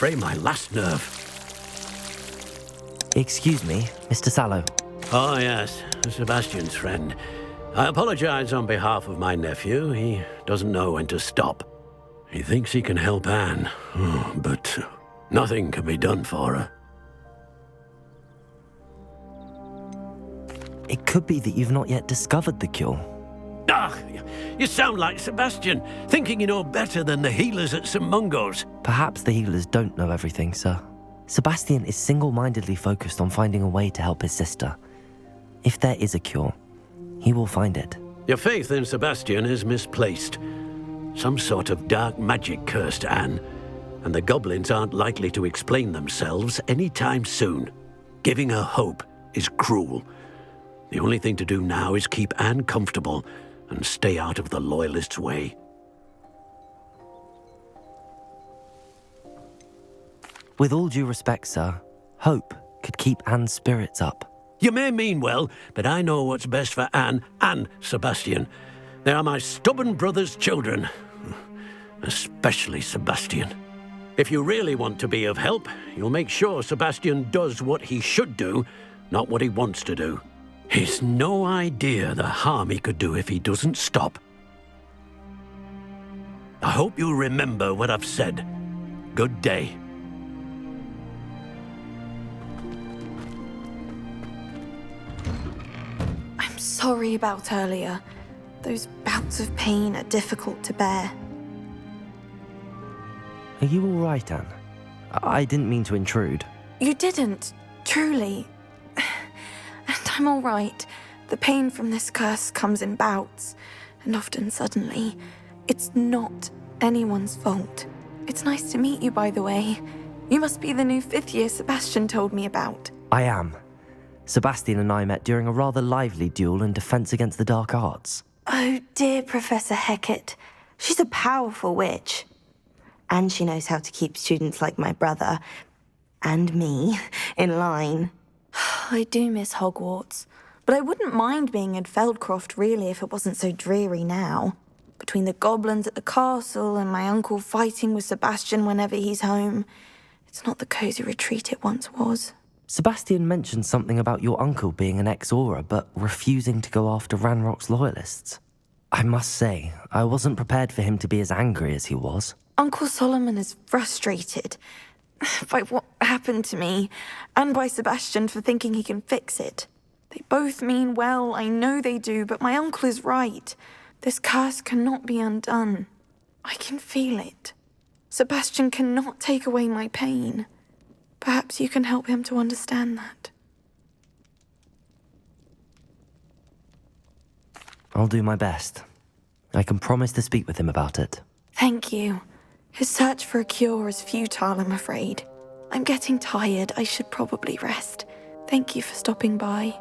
fray my last nerve. Excuse me, Mr. Sallow. Oh, yes, Sebastian's friend. I apologize on behalf of my nephew. He doesn't know when to stop. He thinks he can help Anne, but nothing can be done for her. It could be that you've not yet discovered the cure. Ah, you sound like Sebastian, thinking you know better than the healers at St. Mungo's. Perhaps the healers don't know everything, sir. Sebastian is single-mindedly focused on finding a way to help his sister. If there is a cure, he will find it. Your faith in Sebastian is misplaced. Some sort of dark magic cursed Anne, and the goblins aren't likely to explain themselves anytime soon. Giving her hope is cruel. The only thing to do now is keep Anne comfortable and stay out of the Loyalists' way. With all due respect, sir, hope could keep Anne's spirits up. You may mean well, but I know what's best for Anne and Sebastian. They are my stubborn brother's children. Especially Sebastian. If you really want to be of help, you'll make sure Sebastian does what he should do, not what he wants to do. He's no idea the harm he could do if he doesn't stop. I hope you'll remember what I've said. Good day. I'm sorry about earlier. Those bouts of pain are difficult to bear. Are you all right, Anne? I didn't mean to intrude. You didn't, truly. And I'm all right. The pain from this curse comes in bouts, and often suddenly. It's not anyone's fault. It's nice to meet you, by the way. You must be the new fifth-year Sebastian told me about. I am. Sebastian and I met during a rather lively duel in defense against the dark arts. Oh, dear Professor Hecat. She's a powerful witch. And she knows how to keep students like my brother, and me, in line. I do miss Hogwarts, but I wouldn't mind being in Feldcroft, really, if it wasn't so dreary now. Between the goblins at the castle and my uncle fighting with Sebastian whenever he's home, it's not the cosy retreat it once was. Sebastian mentioned something about your uncle being an ex-Aura, but refusing to go after Ranrock's loyalists. I must say, I wasn't prepared for him to be as angry as he was. Uncle Solomon is frustrated by what happened to me, and by Sebastian for thinking he can fix it. They both mean well, I know they do, but my uncle is right. This curse cannot be undone. I can feel it. Sebastian cannot take away my pain. Perhaps you can help him to understand that. I'll do my best. I can promise to speak with him about it. Thank you. His search for a cure is futile, I'm afraid. I'm getting tired. I should probably rest. Thank you for stopping by.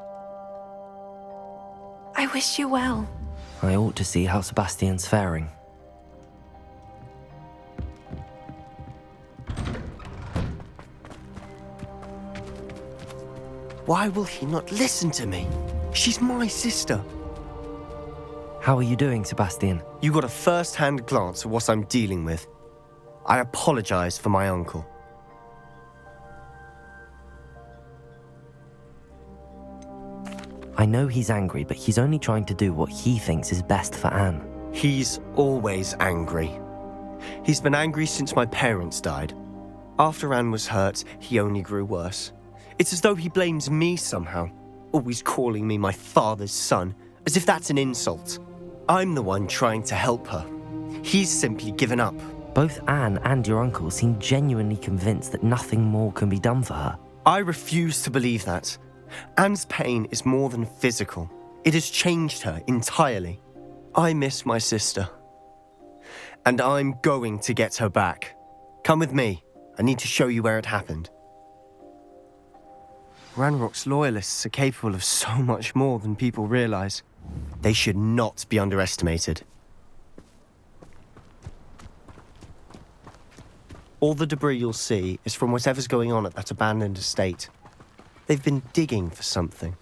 I wish you well. I ought to see how Sebastian's faring. Why will he not listen to me? She's my sister. How are you doing, Sebastian? You got a first-hand glance at what I'm dealing with. I apologize for my uncle. I know he's angry, but he's only trying to do what he thinks is best for Anne. He's always angry. He's been angry since my parents died. After Anne was hurt, he only grew worse. It's as though he blames me somehow, always calling me my father's son, as if that's an insult. I'm the one trying to help her. He's simply given up. Both Anne and your uncle seem genuinely convinced that nothing more can be done for her. I refuse to believe that. Anne's pain is more than physical. It has changed her entirely. I miss my sister. And I'm going to get her back. Come with me. I need to show you where it happened. Ranrock's loyalists are capable of so much more than people realize. They should not be underestimated. All the debris you'll see is from whatever's going on at that abandoned estate. They've been digging for something.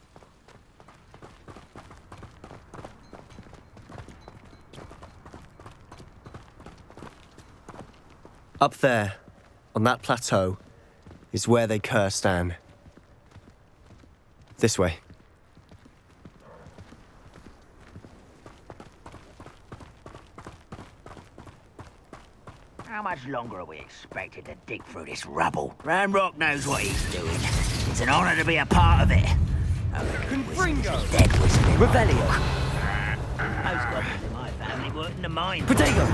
Up there, on that plateau, is where they cursed Anne. This way. How much longer are we expected to dig through this rubble? Ranrock knows what he's doing. It's an honor to be a part of it. Confringo! Dead wizard. Revelio. Most goblins in my family work in the mine. Protego.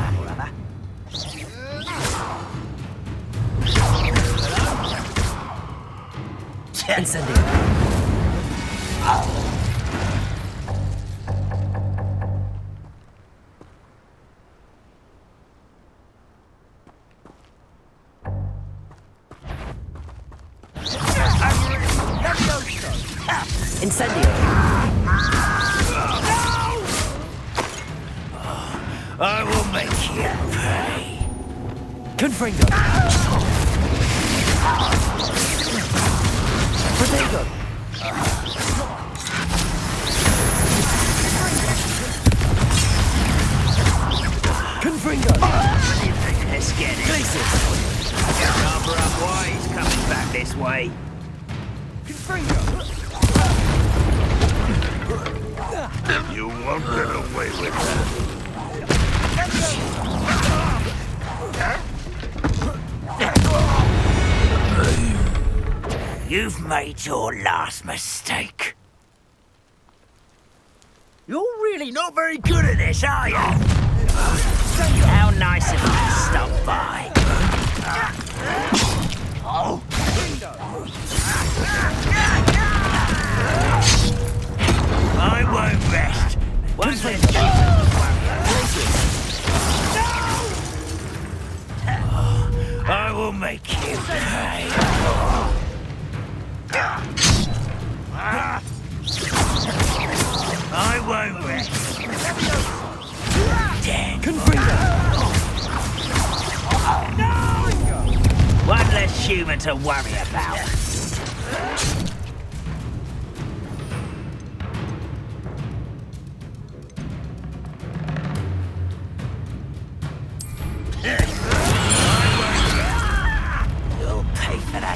Incendio. Incendio. I will make you pay. Confringo. Protego. Confringo. Let's get it. Places. Number up why he's coming back this way. Confringo! You won't get away with that. You've made your last mistake. You're really not very good at this, are you? How nice of you to stop by. Oh. I won't rest. Won't let you I will make you pay. I won't rest. Dead. One less human to worry about. You'll pay for that.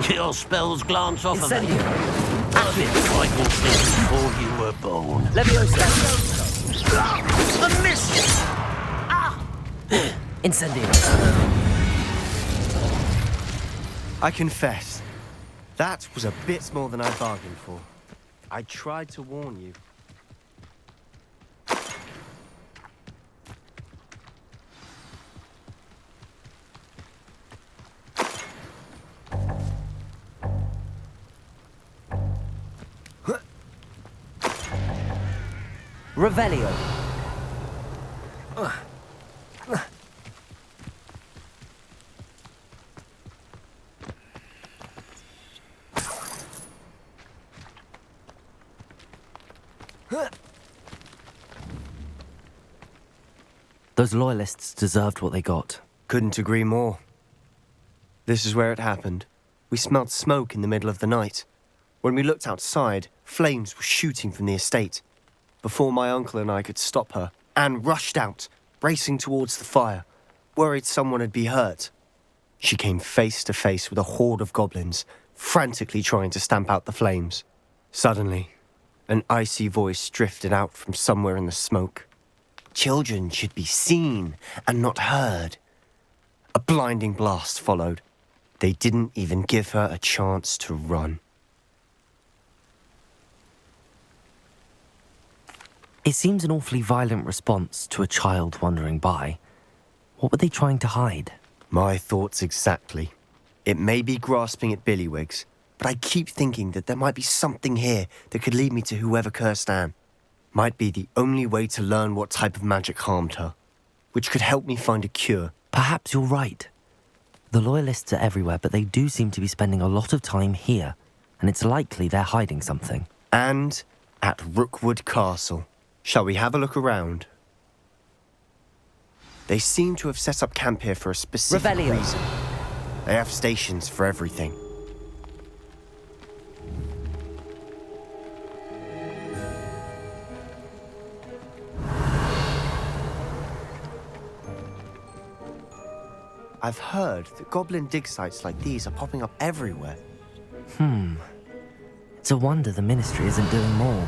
Your spells glance off of me. Incendio. I can see before you were born. Leviosa. A miss! Incendio. I confess, that was a bit more than I bargained for. I tried to warn you. Revelio. Those loyalists deserved what they got. Couldn't agree more. This is where it happened. We smelled smoke in the middle of the night. When we looked outside, flames were shooting from the estate. Before my uncle and I could stop her, Anne rushed out, racing towards the fire, worried someone had been hurt. She came face to face with a horde of goblins, frantically trying to stamp out the flames. Suddenly, an icy voice drifted out from somewhere in the smoke. Children should be seen and not heard. A blinding blast followed. They didn't even give her a chance to run. It seems an awfully violent response to a child wandering by. What were they trying to hide? My thoughts exactly. It may be grasping at Billywigs, but I keep thinking that there might be something here that could lead me to whoever cursed Anne. Might be the only way to learn what type of magic harmed her, which could help me find a cure. Perhaps you're right. The loyalists are everywhere, but they do seem to be spending a lot of time here, and it's likely they're hiding something. And At Rookwood Castle. Shall we have a look around? They seem to have set up camp here for a specific reason. They have stations for everything. I've heard that goblin dig sites like these are popping up everywhere. It's a wonder the Ministry isn't doing more.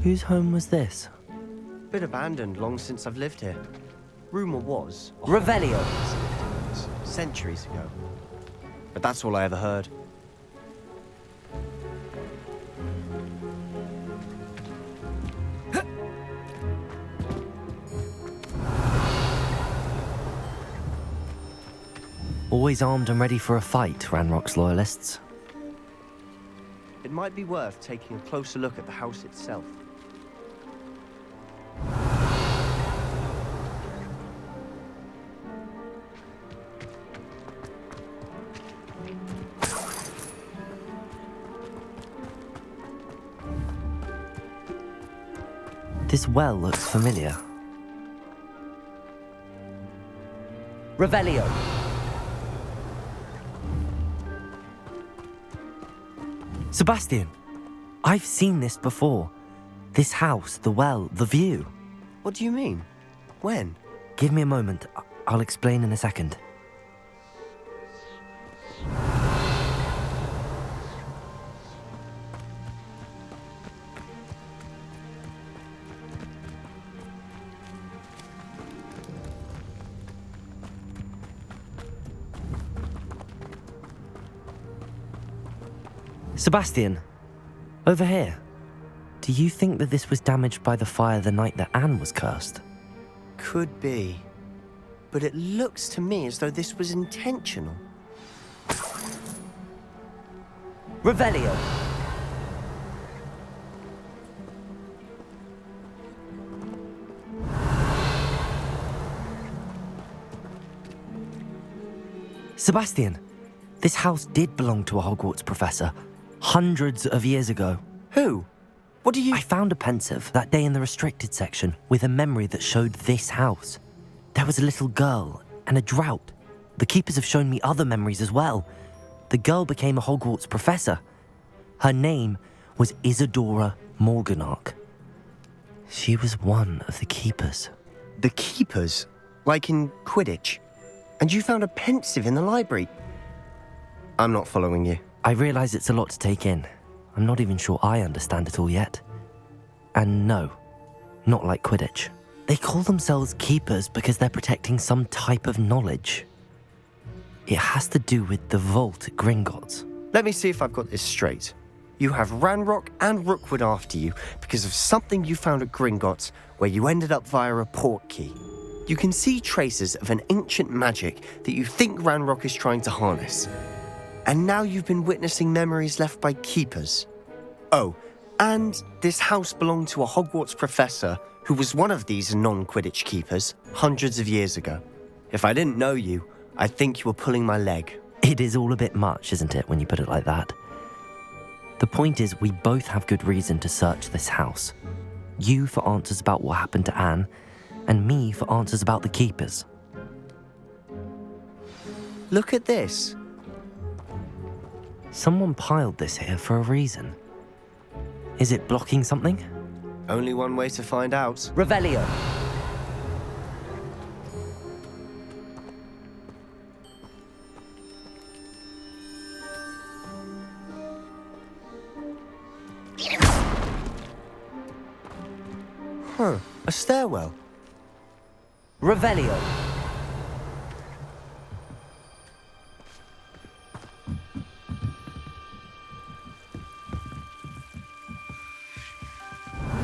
Whose home was this? Been abandoned long since I've lived here. Rumour was... Revelio! Centuries ago. But that's all I ever heard. Always armed and ready for a fight, Ranrock's loyalists. It might be worth taking a closer look at the house itself. This well looks familiar. Revelio! Sebastian, I've seen this before. This house, the well, the view. What do you mean? When? Give me a moment. I'll explain in a second. Sebastian, over here. Do you think that this was damaged by the fire the night that Anne was cursed? Could be. But it looks to me as though this was intentional. Revelio! Sebastian, this house did belong to a Hogwarts professor. Hundreds of years ago. Who? What do you... I found a pensive that day in the restricted section with a memory that showed this house. There was a little girl and a drought. The keepers have shown me other memories as well. The girl became a Hogwarts professor. Her name was Isadora Morganach. She was one of the keepers. The keepers? Like in Quidditch? And you found a pensive in the library? I'm not following you. I realise it's a lot to take in. I'm not even sure I understand it all yet. And no, not like Quidditch. They call themselves keepers because they're protecting some type of knowledge. It has to do with the vault at Gringotts. Let me see if I've got this straight. You have Ranrock and Rookwood after you because of something you found at Gringotts where you ended up via a portkey. You can see traces of an ancient magic that you think Ranrock is trying to harness. And now you've been witnessing memories left by keepers. Oh, and this house belonged to a Hogwarts professor who was one of these non-Quidditch keepers hundreds of years ago. If I didn't know you, I'd think you were pulling my leg. It is all a bit much, isn't it, when you put it like that? The point is, we both have good reason to search this house. You for answers about what happened to Anne, and me for answers about the keepers. Look at this. Someone piled this here for a reason. Is it blocking something? Only one way to find out. Revelio! Huh, a stairwell. Revelio!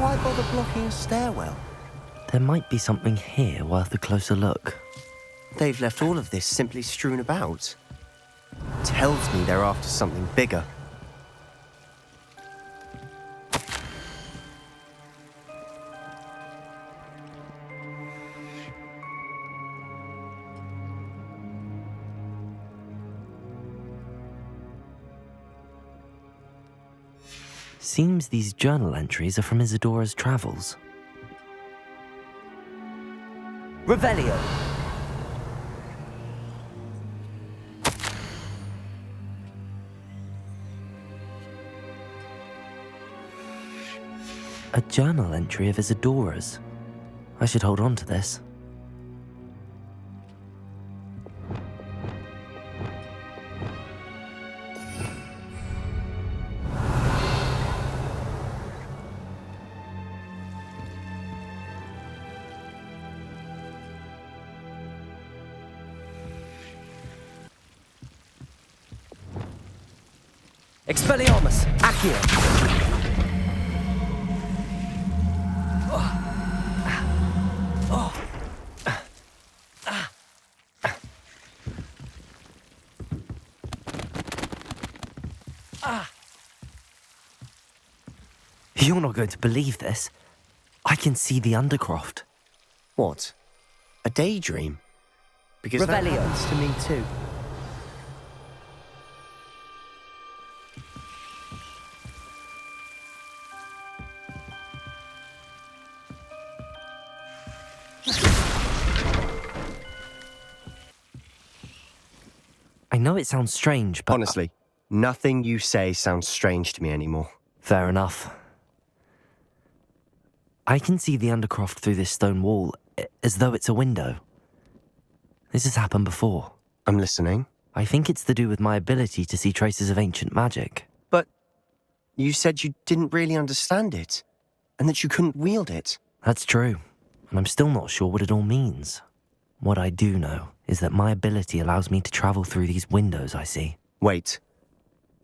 Why bother blocking a stairwell? There might be something here worth a closer look. They've left all of this simply strewn about. Tells me they're after something bigger. Seems these journal entries are from Isadora's travels. Revelio! A journal entry of Isadora's. I should hold on to this. Expelliarmus! Accio! You're not going to believe this. I can see the Undercroft. What? A daydream? Because that Revelio. happens to me too. I know it sounds strange, but... Honestly, nothing you say sounds strange to me anymore. Fair enough. I can see the Undercroft through this stone wall, as though it's a window. This has happened before. I'm listening. I think it's to do with my ability to see traces of ancient magic. But you said you didn't really understand it, and that you couldn't wield it. That's true, and I'm still not sure what it all means. What I do know is that my ability allows me to travel through these windows I see. Wait.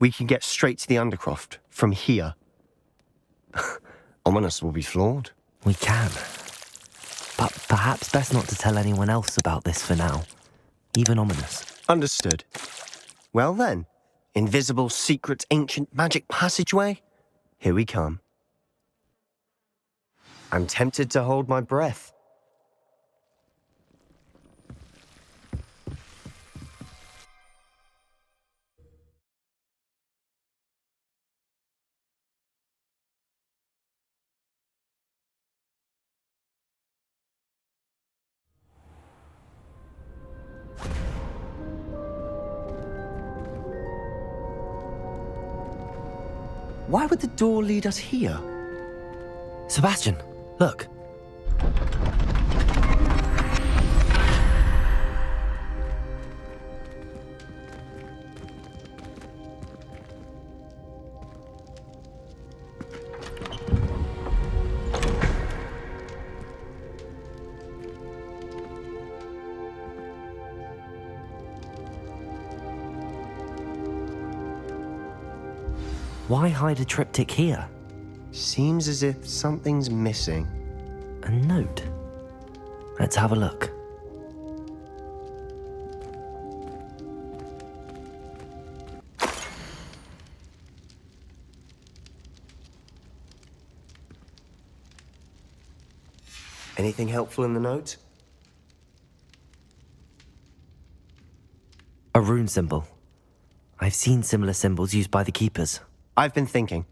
We can get straight to the Undercroft from here. Ominous will be floored. We can. But perhaps best not to tell anyone else about this for now. Even Ominous. Understood. Well then, invisible, secret, ancient magic passageway? Here we come. I'm tempted to hold my breath. Why would the door lead us here? Sebastian, look. Why hide a triptych here? Seems as if something's missing. A note. Let's have a look. Anything helpful in the note? A rune symbol. I've seen similar symbols used by the keepers. I've been thinking.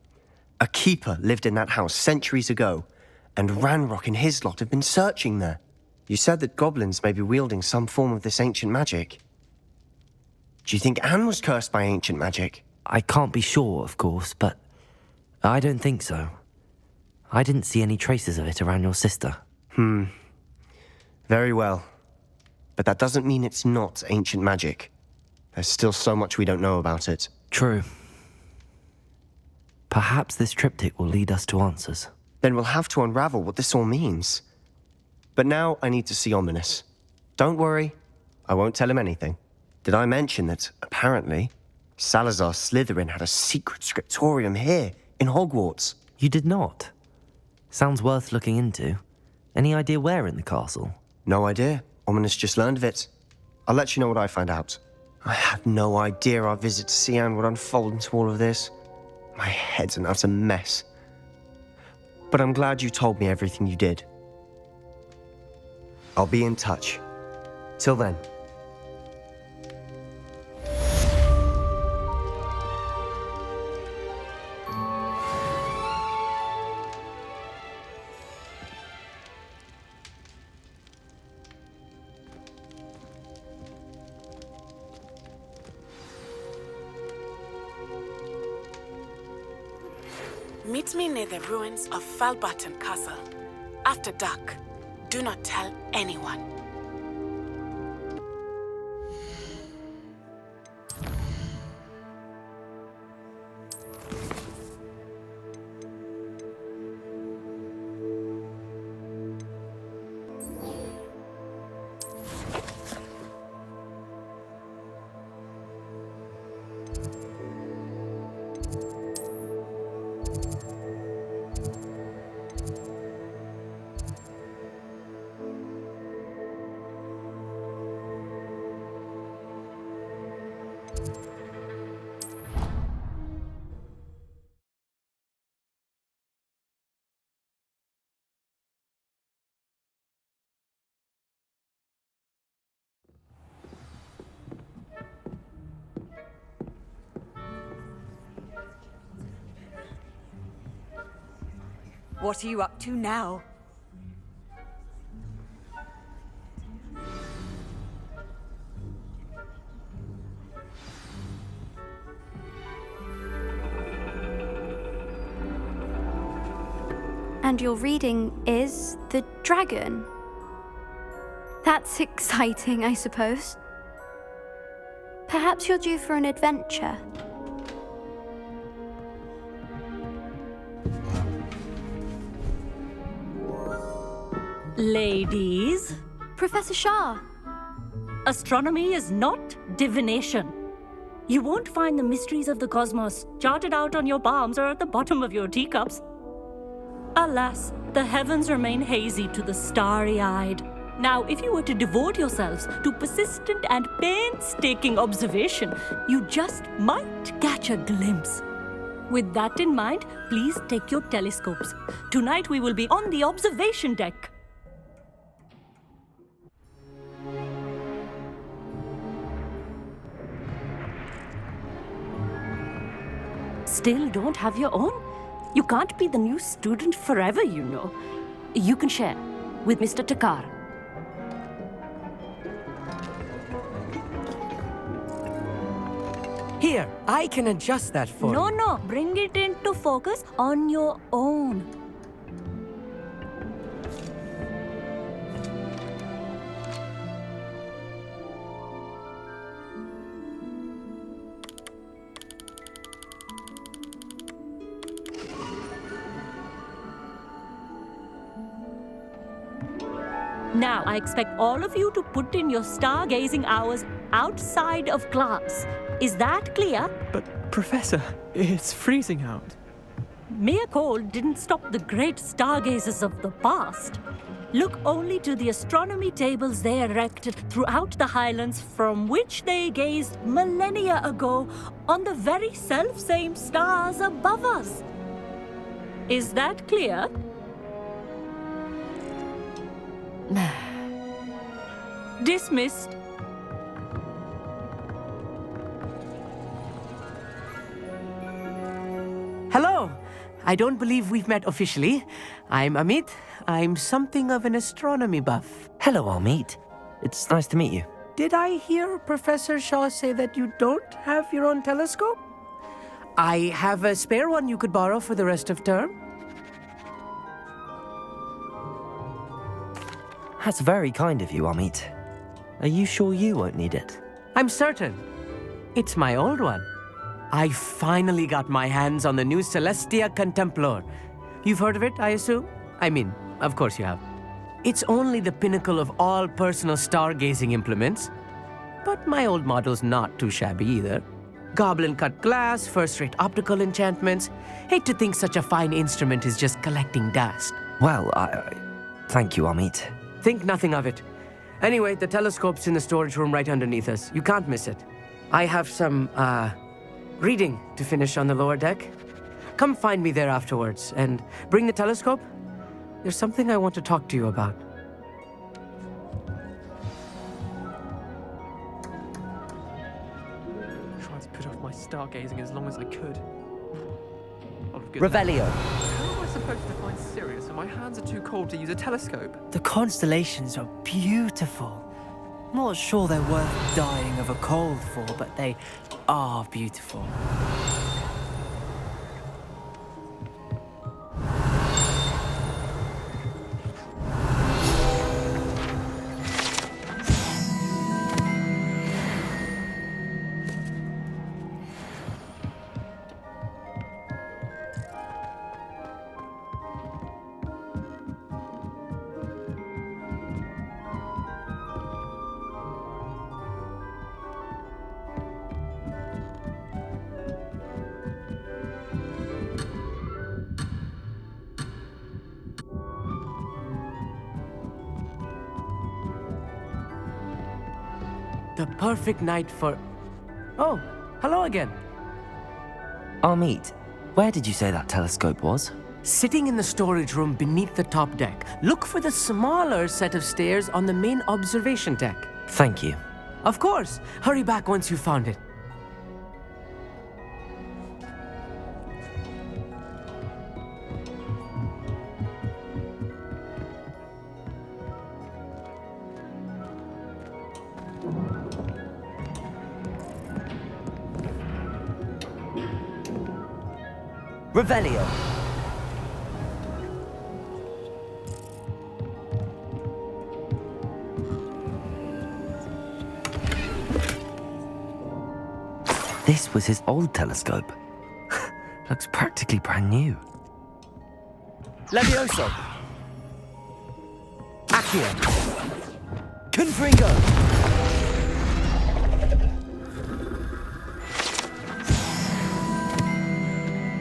A keeper lived in that house centuries ago, and Ranrock and his lot have been searching there. You said that goblins may be wielding some form of this ancient magic. Do you think Anne was cursed by ancient magic? I can't be sure, of course, but I don't think so. I didn't see any traces of it around your sister. Very well. But that doesn't mean it's not ancient magic. There's still so much we don't know about it. True. Perhaps this triptych will lead us to answers. Then we'll have to unravel what this all means. But now I need to see Ominous. Don't worry, I won't tell him anything. Did I mention that, apparently, Salazar Slytherin had a secret scriptorium here, in Hogwarts? You did not? Sounds worth looking into. Any idea where in the castle? No idea. Ominous just learned of it. I'll let you know what I find out. I had no idea our visit to Cian would unfold into all of this. My head's an utter mess. But I'm glad you told me everything you did. I'll be in touch. Till then. Meet me near the ruins of Falbaton Castle. After dark. Do not tell anyone. What are you up to now? And your reading is The Dragon. That's exciting, I suppose. Perhaps you're due for an adventure. Ladies, Professor Shah. astronomy is not divination. You won't find the mysteries of the cosmos charted out on your palms or at the bottom of your teacups. Alas, the heavens remain hazy to the starry-eyed. Now, if you were to devote yourselves to persistent and painstaking observation, you just might catch a glimpse. With that in mind, please take your telescopes. Tonight we will be on the observation deck. Still don't have your own? You can't be the new student forever, you know. You can share with Mr. Takar. Here, I can adjust that for you. No, bring it into focus on your own. Now, I expect all of you to put in your stargazing hours outside of class. Is that clear? But, Professor, it's freezing out. Mere cold didn't stop the great stargazers of the past. Look only to the astronomy tables they erected throughout the highlands from which they gazed millennia ago on the very self-same stars above us. Is that clear? Dismissed. Hello! I don't believe we've met officially. I'm Amit. I'm something of an astronomy buff. Hello, Amit. It's nice to meet you. Did I hear Professor Shaw say that you don't have your own telescope? I have a spare one you could borrow for the rest of term. That's very kind of you, Amit. Are you sure you won't need it? I'm certain. It's my old one. I finally got my hands on the new Celestia Contemplar. You've heard of it, I assume? I mean, of course you have. It's only the pinnacle of all personal stargazing implements. But my old model's not too shabby either. Goblin-cut glass, first-rate optical enchantments. Hate to think such a fine instrument is just collecting dust. Well, thank you, Amit. Think nothing of it. Anyway, the telescope's in the storage room right underneath us. You can't miss it. I have some, reading to finish on the lower deck. Come find me there afterwards, and bring the telescope. There's something I want to talk to you about. Tried to put off my stargazing as long as I could. Revelio. How am I supposed to find Sirius when my hands are too cold to use a telescope? The constellations are beautiful. Not sure they're worth dying of a cold for, but they are beautiful. The perfect night for... Oh, hello again. Amit, where did you say that telescope was? Sitting in the storage room beneath the top deck. Look for the smaller set of stairs on the main observation deck. Thank you. Of course. Hurry back once you've found it. Revelio. This was his old telescope. Looks practically brand new. Levioso. Accio. Confringo.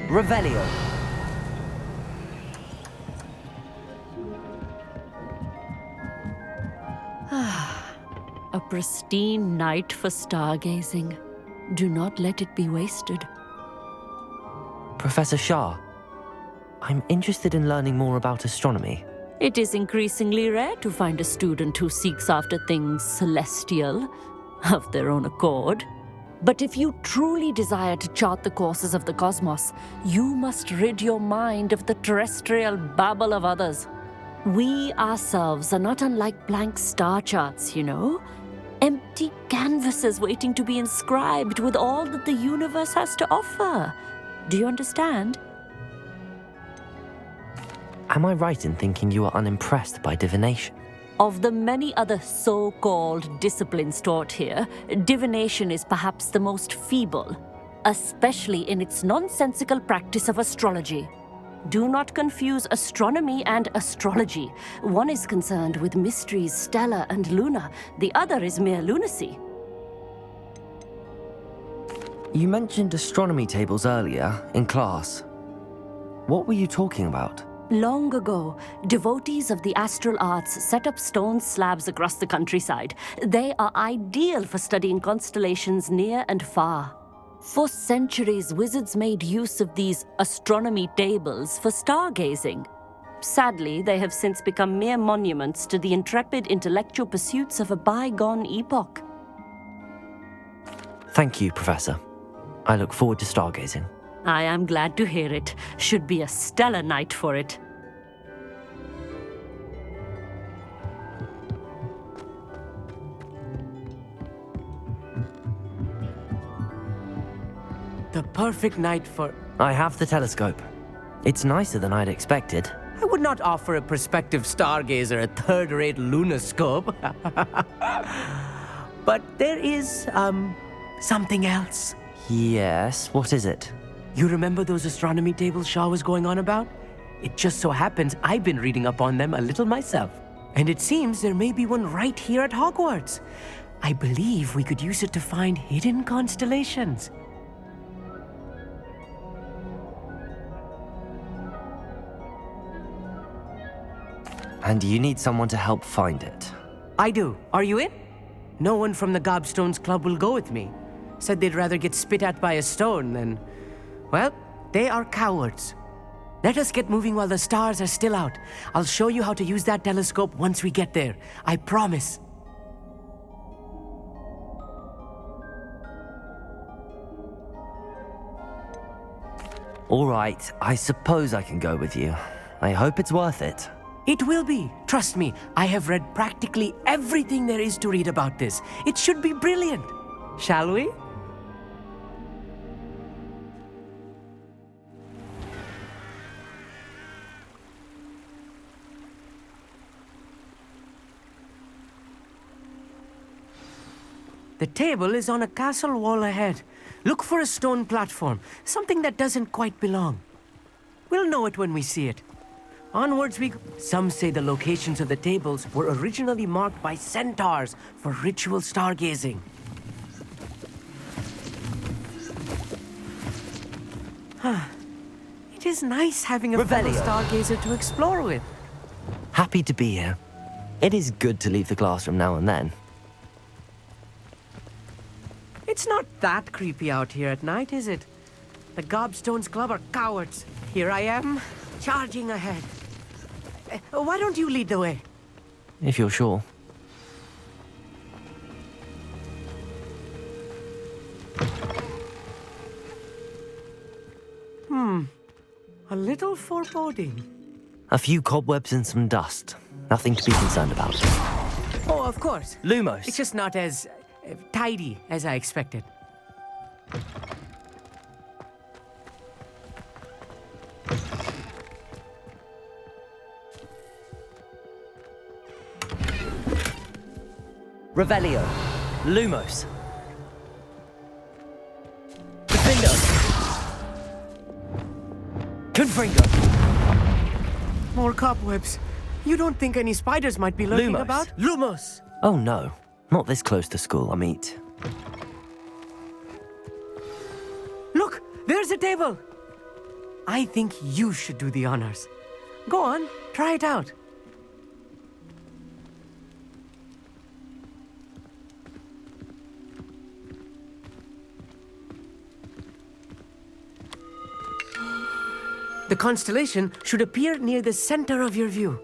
Revelio. A pristine night for stargazing. Do not let it be wasted. Professor Shah, I'm interested in learning more about astronomy. It is increasingly rare to find a student who seeks after things celestial, of their own accord. But if you truly desire to chart the courses of the cosmos, you must rid your mind of the terrestrial babble of others. We ourselves are not unlike blank star charts, you know? Empty canvases waiting to be inscribed with all that the universe has to offer. Do you understand? Am I right in thinking you are unimpressed by divination? Of the many other so-called disciplines taught here, divination is perhaps the most feeble, especially in its nonsensical practice of astrology. Do not confuse astronomy and astrology. One is concerned with mysteries stellar and lunar, the other is mere lunacy. You mentioned astronomy tables earlier, in class. What were you talking about? Long ago, devotees of the astral arts set up stone slabs across the countryside. They are ideal for studying constellations near and far. For centuries, wizards made use of these astronomy tables for stargazing. Sadly, they have since become mere monuments to the intrepid intellectual pursuits of a bygone epoch. Thank you, Professor. I look forward to stargazing. I am glad to hear it. Should be a stellar night for it. The perfect night for... I have the telescope. It's nicer than I'd expected. I would not offer a prospective stargazer a third-rate lunoscope. But there is, something else. Yes, what is it? You remember those astronomy tables Shah was going on about? It just so happens I've been reading up on them a little myself. And it seems there may be one right here at Hogwarts. I believe we could use it to find hidden constellations. And you need someone to help find it. I do. Are you in? No one from the Gobstones Club will go with me. Said they'd rather get spit at by a stone than... Well, they are cowards. Let us get moving while the stars are still out. I'll show you how to use that telescope once we get there. I promise. All right, I suppose I can go with you. I hope it's worth it. It will be. Trust me, I have read practically everything there is to read about this. It should be brilliant. Shall we? The table is on a castle wall ahead. Look for a stone platform, something that doesn't quite belong. We'll know it when we see it. Onwards we go. Some say the locations of the tables were originally marked by centaurs for ritual stargazing. It is nice having a fellow stargazer to explore with. Happy to be here. It is good to leave the classroom now and then. It's not that creepy out here at night, is it? The Gobstones Club are cowards. Here I am, charging ahead. Why don't you lead the way? If you're sure. A little foreboding. A few cobwebs and some dust. Nothing to be concerned about. Oh, of course. Lumos. It's just not as tidy as I expected. Revelio. Lumos. Defendo. Confringo. More cobwebs. You don't think any spiders might be lurking Lumos. about? Lumos! Oh no, not this close to school, I mean. Look, there's a table. I think you should do the honors. Go on, try it out. The constellation should appear near the center of your view.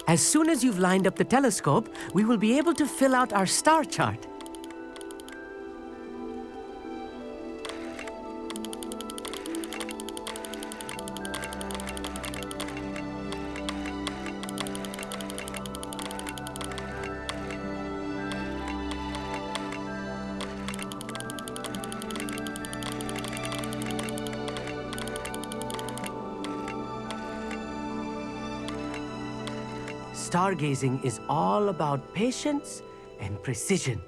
As soon as you've lined up the telescope, we will be able to fill out our star chart. Stargazing is all about patience and precision.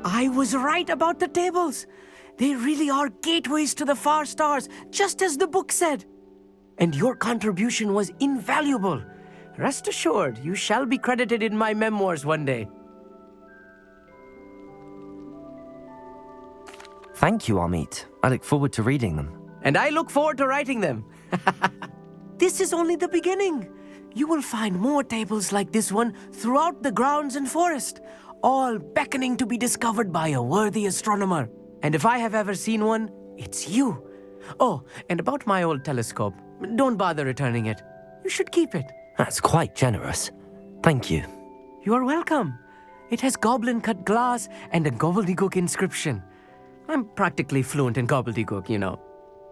I was right about the tables. They really are gateways to the far stars, just as the book said. And your contribution was invaluable. Rest assured, you shall be credited in my memoirs one day. Thank you, Amit. I look forward to reading them. And I look forward to writing them. This is only the beginning. You will find more tables like this one throughout the grounds and forest, all beckoning to be discovered by a worthy astronomer. And if I have ever seen one, it's you. Oh, and about my old telescope, don't bother returning it. You should keep it. That's quite generous. Thank you. You are welcome. It has goblin-cut glass and a gobbledygook inscription. I'm practically fluent in gobbledygook, you know.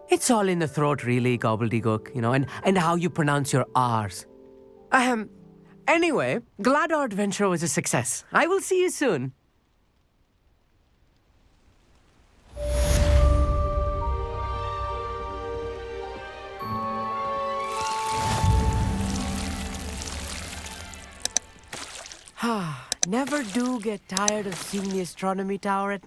It's all in the throat, really, gobbledygook, you know, and how you pronounce your R's. Anyway, glad our adventure was a success. I will see you soon. Never do get tired of seeing the astronomy tower at